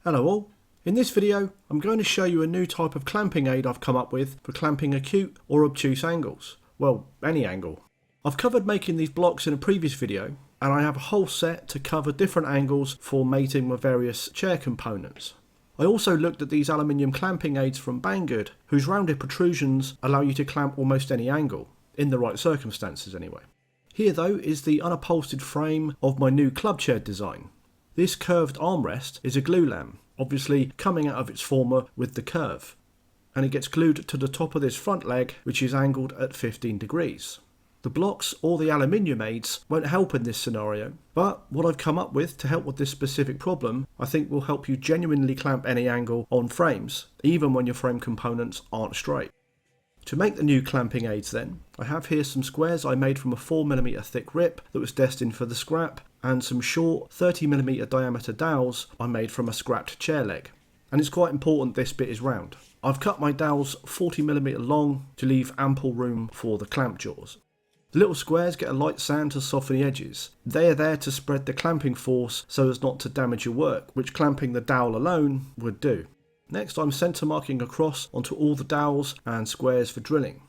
Hello all. In this video I'm going to show you a new type of clamping aid I've come up with for clamping acute or obtuse angles. Well, any angle. I've covered making these blocks in a previous video, and I have a whole set to cover different angles for mating with various chair components. I also looked at these aluminium clamping aids from Banggood, whose rounded protrusions allow you to clamp almost any angle, in the right circumstances anyway. Here though is the unupholstered frame of my new club chair design. This curved armrest is a glue lam, obviously coming out of its former with the curve, and it gets glued to the top of this front leg, which is angled at 15 degrees. The blocks or the aluminium aids won't help in this scenario, but what I've come up with to help with this specific problem I think will help you genuinely clamp any angle on frames, even when your frame components aren't straight. To make the new clamping aids then, I have here some squares I made from a 4mm thick rip that was destined for the scrap, and some short 30mm diameter dowels I made from a scrapped chair leg. And it's quite important this bit is round. I've cut my dowels 40mm long to leave ample room for the clamp jaws. The little squares get a light sand to soften the edges. They are there to spread the clamping force so as not to damage your work, which clamping the dowel alone would do. Next I'm centre marking across onto all the dowels and squares for drilling.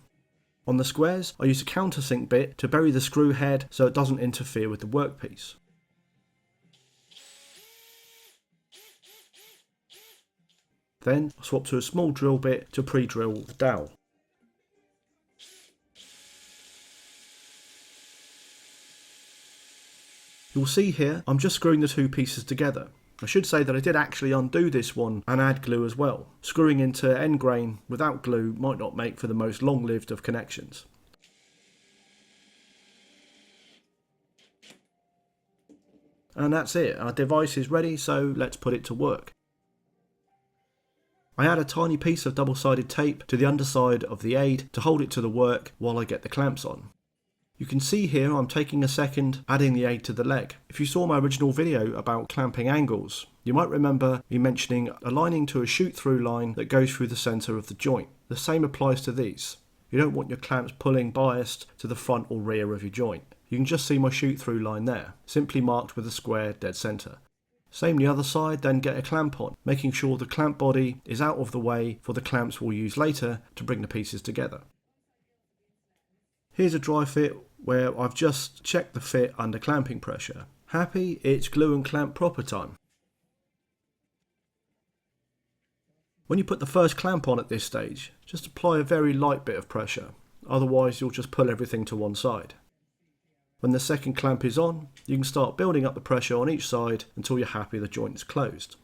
On the squares I use a countersink bit to bury the screw head so it doesn't interfere with the workpiece. Then I swap to a small drill bit to pre-drill the dowel. You'll see here I'm just screwing the two pieces together. I should say that I did actually undo this one and add glue as well. Screwing into end grain without glue might not make for the most long-lived of connections. And that's it, our device is ready, so let's put it to work. I add a tiny piece of double-sided tape to the underside of the aid to hold it to the work while I get the clamps on. You can see here I'm taking a second adding the aid to the leg. If you saw my original video about clamping angles, you might remember me mentioning aligning to a shoot-through line that goes through the centre of the joint. The same applies to these. You don't want your clamps pulling biased to the front or rear of your joint. You can just see my shoot-through line there, simply marked with a square dead centre. Same the other side, then get a clamp on, making sure the clamp body is out of the way for the clamps we'll use later to bring the pieces together. Here's a dry fit where I've just checked the fit under clamping pressure. Happy, it's glue and clamp proper time. When you put the first clamp on at this stage, just apply a very light bit of pressure, otherwise you'll just pull everything to one side. When the second clamp is on, you can start building up the pressure on each side until you're happy the joint is closed.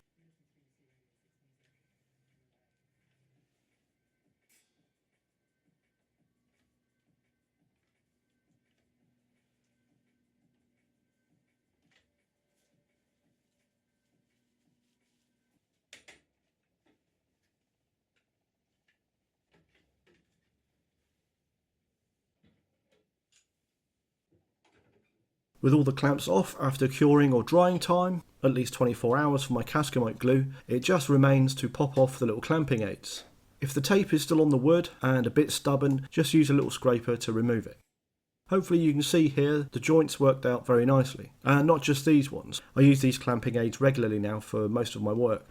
With all the clamps off after curing or drying time, at least 24 hours for my Cascamite glue, it just remains to pop off the little clamping aids. If the tape is still on the wood and a bit stubborn, just use a little scraper to remove it. Hopefully you can see here the joints worked out very nicely, and not just these ones. I use these clamping aids regularly now for most of my work.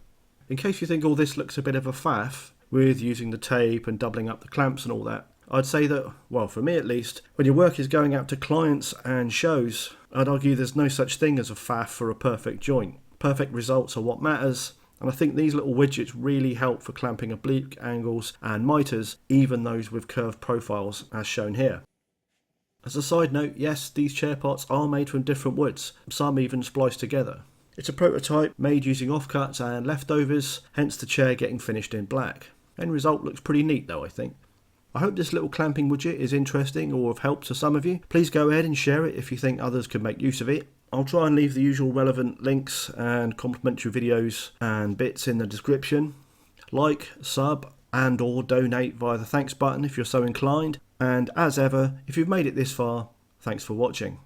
In case you think all this looks a bit of a faff, with using the tape and doubling up the clamps and all that, I'd say that, well for me at least, when your work is going out to clients and shows, I'd argue there's no such thing as a faff for a perfect joint. Perfect results are what matters, and I think these little widgets really help for clamping oblique angles and mitres, even those with curved profiles as shown here. As a side note, yes, these chair parts are made from different woods, some even spliced together. It's a prototype made using offcuts and leftovers, hence the chair getting finished in black. End result looks pretty neat though, I think. I hope this little clamping widget is interesting or of help to some of you. Please go ahead and share it if you think others could make use of it. I'll try and leave the usual relevant links and complimentary videos and bits in the description. Like, sub and or donate via the thanks button if you're so inclined. And as ever, if you've made it this far, thanks for watching.